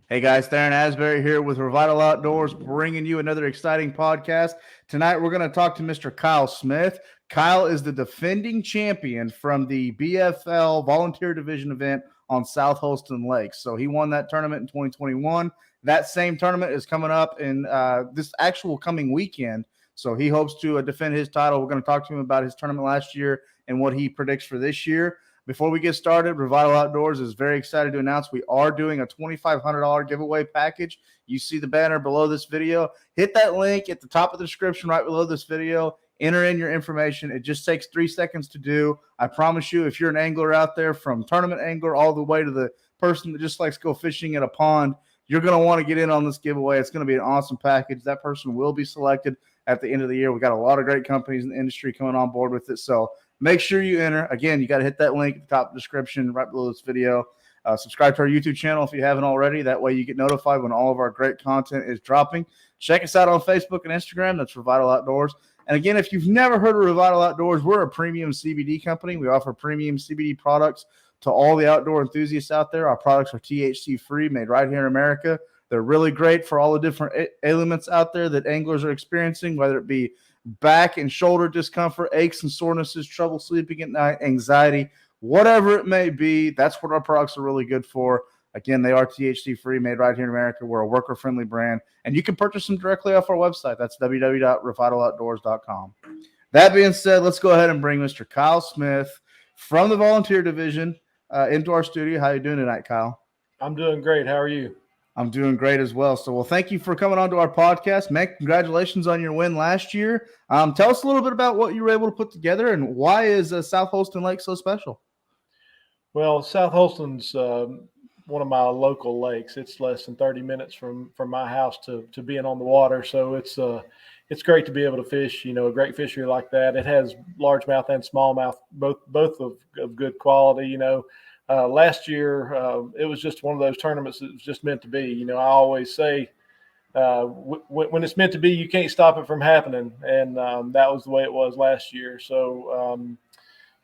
Hey guys, Theron Asbury here with Revital Outdoors, bringing you another exciting podcast. Tonight we're going to talk to Mr. Kyle Smith. Kyle is the defending champion from the BFL Volunteer Division event on South Holston Lake. So he won that tournament in 2021. That same tournament is coming up in this actual coming weekend. So he hopes to defend his title. We're going to talk to him about his tournament last year and what he predicts for this year. Before we get started, Revital Outdoors is very excited to announce we are doing a $2,500 giveaway package. You see the banner below this video. Hit that link at the top of the description right below this video. Enter in your information. It just takes 3 seconds to do. I promise you, if you're an angler out there, from tournament angler all the way to the person that just likes to go fishing at a pond, you're going to want to get in on this giveaway. It's going to be an awesome package. That person will be selected at the end of the year. We got a lot of great companies in the industry coming on board with it. So make sure you enter. Again, you got to hit that link at the top of the description right below this video. Subscribe to our YouTube channel if you haven't already. That way you get notified when all of our great content is dropping. Check us out on Facebook and Instagram. That's Revital Outdoors. And again, if you've never heard of Revital Outdoors, we're a premium CBD company. We offer premium CBD products to all the outdoor enthusiasts out there. Our products are THC-free, made right here in America. They're really great for all the different ailments out there that anglers are experiencing, whether it be back and shoulder discomfort, aches and sorenesses, trouble sleeping at night, anxiety, whatever it may be. That's what our products are really good for. Again, they are THC-free, made right here in America. We're a worker-friendly brand, and you can purchase them directly off our website. That's www.revitaloutdoors.com. That being said, let's go ahead and bring Mr. Kyle Smith from the Volunteer Division into our studio. How are you doing tonight, Kyle? I'm doing great. How are you? I'm doing great as well. So, thank you for coming on to our podcast. Man, congratulations on your win last year. Tell us a little bit about what you were able to put together and why is South Holston Lake so special? Well, South Holston's one of my local lakes. It's less than 30 minutes from my house to being on the water. So it's great to be able to fish, a great fishery like that. It has largemouth and smallmouth, both of good quality, Last year, it was just one of those tournaments that was just meant to be. I always say when it's meant to be, you can't stop it from happening. And that was the way it was last year. So,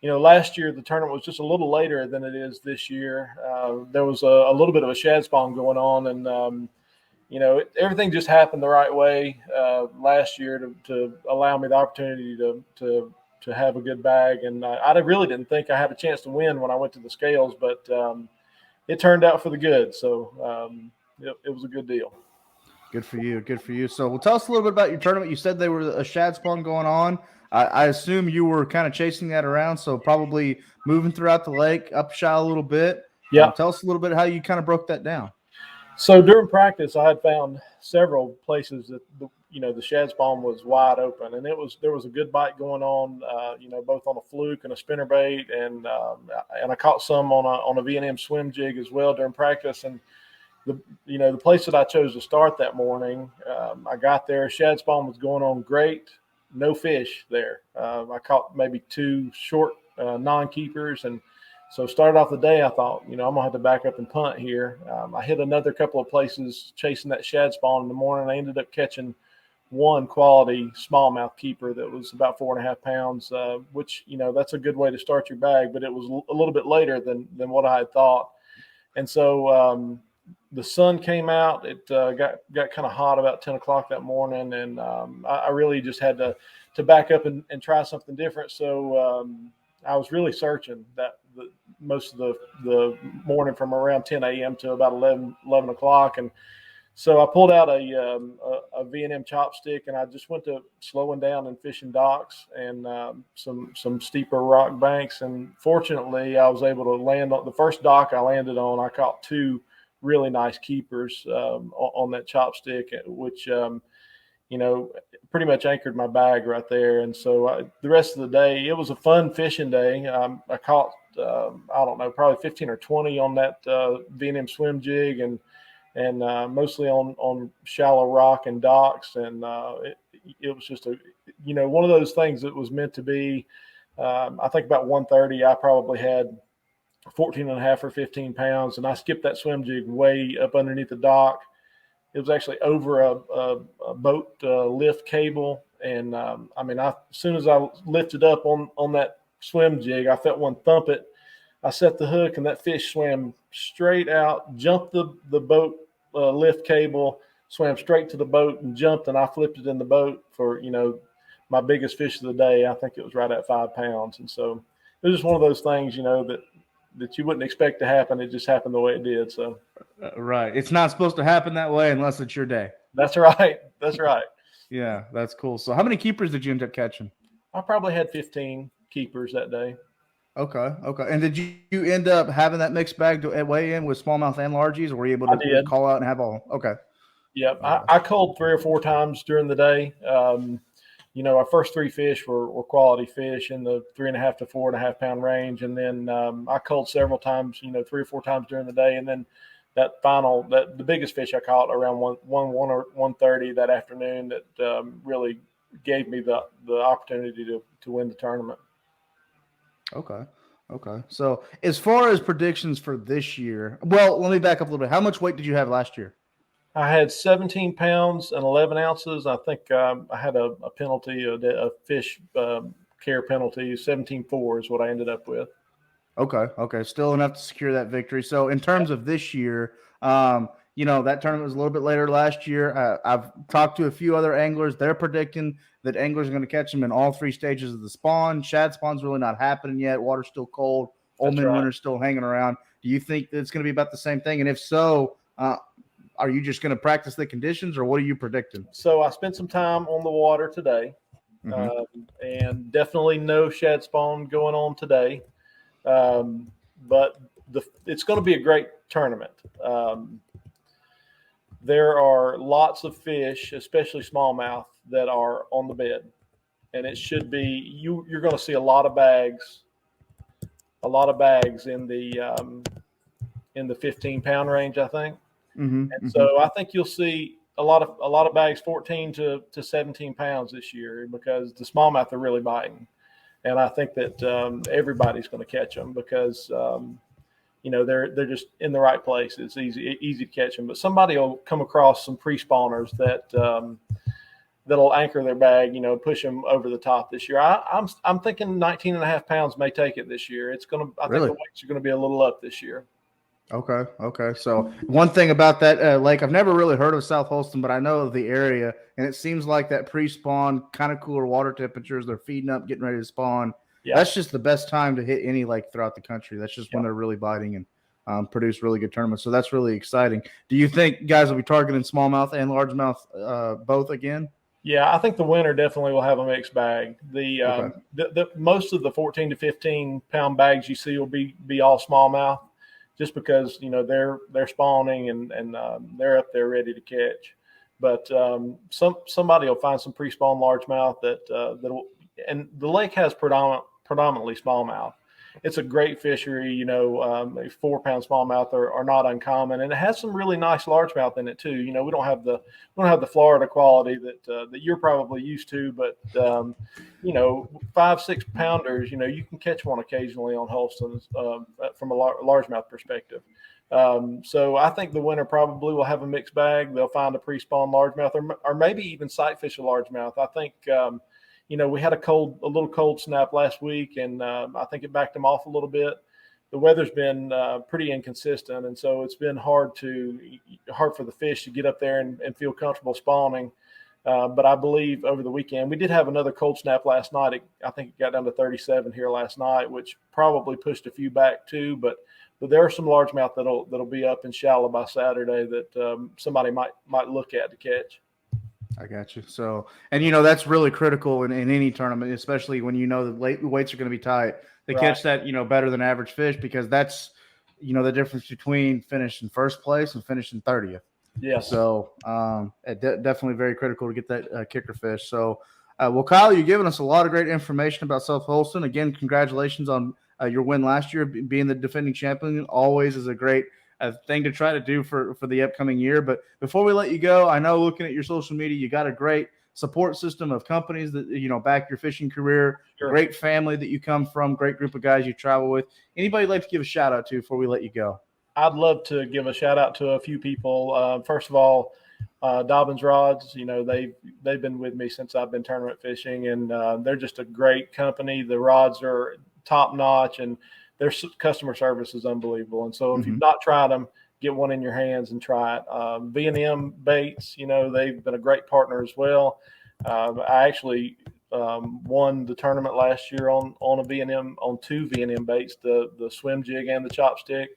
last year the tournament was just a little later than it is this year. There was a little bit of a Shad-Spawn going on. And, everything just happened the right way last year to allow me the opportunity to have a good bag. And I really didn't think I had a chance to win when I went to the scales, but it turned out for the good. So it was a good deal. Good for you. Good for you. So well, tell us a little bit about your tournament. You said there was a Shad-Spawn going on. I assume you were kind of chasing that around, so probably moving throughout the lake, up shot a little bit. Yeah. Tell us a little bit how you kind of broke that down. So during practice, I had found several places that the Shad-Spawn was wide open, and there was a good bite going on, both on a fluke and a spinnerbait, and I caught some on a V&M swim jig as well during practice. And the place that I chose to start that morning, I got there, Shad-Spawn was going on great, no fish there. I caught maybe 2 short non-keepers, and so started off the day, I thought, I'm going to have to back up and punt here. I hit another couple of places chasing that Shad-Spawn in the morning. I ended up catching one quality smallmouth keeper that was about 4.5 pounds, which, that's a good way to start your bag, but it was a little bit later than what I had thought. And so the sun came out. It got kind of hot about 10 o'clock that morning, and I really just had to back up and try something different. So I was really searching most of the morning from around 10 a.m. to about 11 o'clock. And so I pulled out a V&M chopstick, and I just went to slowing down and fishing docks and some steeper rock banks. And fortunately, I was able to land on the first dock I landed on. I caught 2 really nice keepers on that chopstick, which pretty much anchored my bag right there. And so the rest of the day, it was a fun fishing day. I caught, I don't know, probably 15 or 20 on that V&M swim jig and mostly on shallow rock and docks. And it was just one of those things that was meant to be. I think about 1:30, I probably had 14.5 or 15 pounds, and I skipped that swim jig way up underneath the dock. It was actually over a boat lift cable. And as soon as I lifted up on that swim jig, I felt one thump it. I set the hook, and that fish swam straight out, jumped the boat lift cable, swam straight to the boat and jumped, and I flipped it in the boat for, my biggest fish of the day. I think it was right at 5 pounds. And so it was just one of those things, that you wouldn't expect to happen. It just happened the way it did. So right. It's not supposed to happen that way unless it's your day. that's right. That's right. Yeah, that's cool. So how many keepers did you end up catching? I probably had 15 keepers that day. Okay. And did you end up having that mixed bag to weigh in with smallmouth and largies, or were you able I to did. call out and have all? Okay. Yep. I culled 3 or 4 times during the day. Our first 3 fish were quality fish in the 3.5 to 4.5 pound range. And then I culled several times, 3 or 4 times during the day. And then the biggest fish I caught around 1 or 1:30 that afternoon that really gave me the opportunity to win the tournament. Okay. So as far as predictions for this year, well, let me back up a little bit. How much weight did you have last year? I had 17 pounds and 11 ounces. I think I had a penalty, a fish care penalty. 17.4 is what I ended up with. Okay. Still enough to secure that victory. So in terms of this year, that tournament was a little bit later last year. I've talked to a few other anglers. They're predicting that anglers are going to catch them in all 3 stages of the spawn. Shad-Spawn's really not happening yet. Water's still cold. Old man winter's still hanging around. Do you think that it's going to be about the same thing? And if so, are you just going to practice the conditions, or what are you predicting? So I spent some time on the water today, and definitely no Shad-Spawn going on today. But it's going to be a great tournament. There are lots of fish, especially smallmouth, that are on the bed, and it should be you're going to see a lot of bags in the 15 pound range, I think. And so I think you'll see a lot of bags 14 to 17 pounds this year, because the smallmouth are really biting. And I think that everybody's going to catch them because they're just in the right place. It's easy to catch them. But somebody will come across some pre-spawners that'll anchor their bag, push them over the top this year. I'm thinking 19.5 pounds may take it this year. I think the weights are going to be a little up this year. Okay. So one thing about that lake, I've never really heard of South Holston, but I know of the area, and it seems like that pre-spawn, kind of cooler water temperatures, they're feeding up, getting ready to spawn. Yeah. That's just the best time to hit any lake throughout the country. That's just when they're really biting and produce really good tournaments. So that's really exciting. Do you think guys will be targeting smallmouth and largemouth both again? Yeah, I think the winner definitely will have a mixed bag. The most of the 14 to 15 pound bags you see will be all smallmouth, just because they're spawning and they're up there ready to catch. But somebody will find some pre-spawn largemouth that'll, and the lake has predominantly smallmouth. It's a great fishery. 4 pound smallmouth are not uncommon, and it has some really nice largemouth in it too. We don't have the Florida quality that you're probably used to, but 5-6 pounders, you can catch one occasionally on Holston's from a largemouth perspective. So I think the winner probably will have a mixed bag. They'll find a pre-spawn largemouth, or maybe even sight fish a largemouth. I think we had a little cold snap last week, and I think it backed them off a little bit. The weather's been pretty inconsistent, and so it's been hard for the fish to get up there and feel comfortable spawning. But I believe over the weekend we did have another cold snap last night. I think it got down to 37 here last night, which probably pushed a few back too. But there are some largemouth that'll be up and shallow by Saturday that somebody might look at to catch. I got you. So, and that's really critical in any tournament, especially when the weights are going to be tight. They catch that, better than average fish, because that's, the difference between finishing first place and finishing 30th. Yeah. So, definitely very critical to get that kicker fish. So, well, Kyle, you've given us a lot of great information about South Holston. Again, congratulations on your win last year, being the defending champion. Always is a great thing to try to do for the upcoming year. But before we let you go, I know looking at your social media, you got a great support system of companies that back your fishing career. Sure. Great family that you come from, great group of guys you travel with. Anybody like to give a shout out to before we let you go? I'd love to give a shout out to a few people. First of all, Dobbins Rods, they've been with me since I've been tournament fishing, and they're just a great company. The rods are top notch, and their customer service is unbelievable. And so if you've not tried them, get one in your hands and try it. V&M Baits, they've been a great partner as well. I actually won the tournament last year on two V&M baits, the swim jig and the chopstick.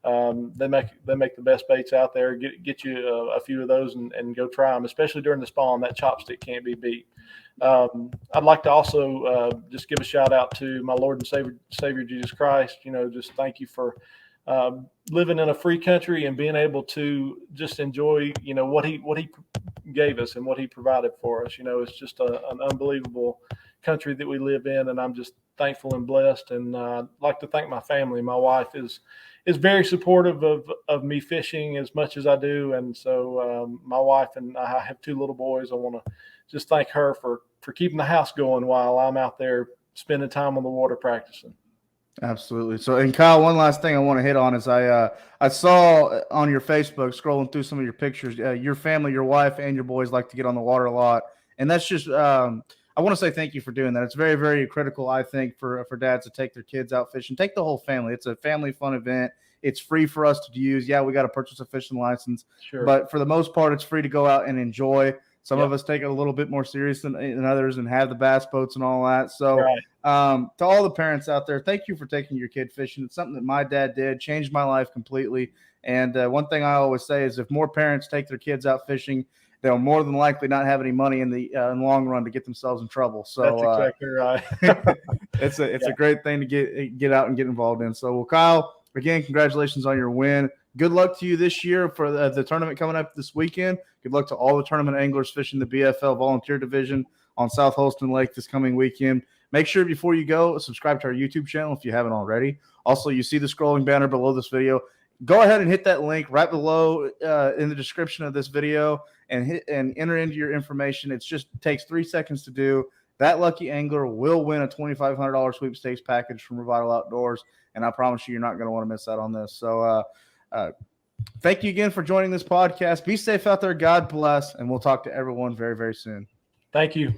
They make the best baits out there. Get you a few of those and go try them, especially during the spawn. That chopstick can't be beat. I'd like to also just give a shout out to my Lord and Savior Jesus Christ. Just thank you for living in a free country and being able to just enjoy, what he gave us and what he provided for us. It's just an unbelievable country that we live in, and I'm just thankful and blessed. And I'd like to thank my family. My wife is very supportive of me fishing as much as I do, and so my wife and I have two little boys. I want to just thank her for keeping the house going while I'm out there spending time on the water practicing. Absolutely. So, and Kyle, one last thing I want to hit on is I saw on your Facebook, scrolling through some of your pictures, your family, your wife, and your boys like to get on the water a lot, and that's just I want to say thank you for doing that. It's very, very critical, I think, for dads to take their kids out fishing, take the whole family. It's a family fun event. It's free for us to use. Yeah, we got to purchase a fishing license, sure, but for the most part, it's free to go out and enjoy. Some of us take it a little bit more serious than others and have the bass boats and all that. So to all the parents out there, thank you for taking your kid fishing. It's something that my dad did, changed my life completely. And one thing I always say is if more parents take their kids out fishing, they'll more than likely not have any money in the long run to get themselves in trouble. So that's exactly right. it's a great thing to get out and get involved in. So, well, Kyle, again, congratulations on your win. Good luck to you this year for the tournament coming up this weekend. Good luck to all the tournament anglers fishing the BFL volunteer division on South Holston Lake this coming weekend. Make sure before you go, subscribe to our YouTube channel if you haven't already. Also, you see the scrolling banner below this video. Go ahead and hit that link right below in the description of this video and enter into your information. It just takes 3 seconds to do. That lucky angler will win a $2,500 sweepstakes package from Revital Outdoors, and I promise you're not going to want to miss out on this. So thank you again for joining this podcast. Be safe out there. God bless, and we'll talk to everyone very, very soon. Thank you.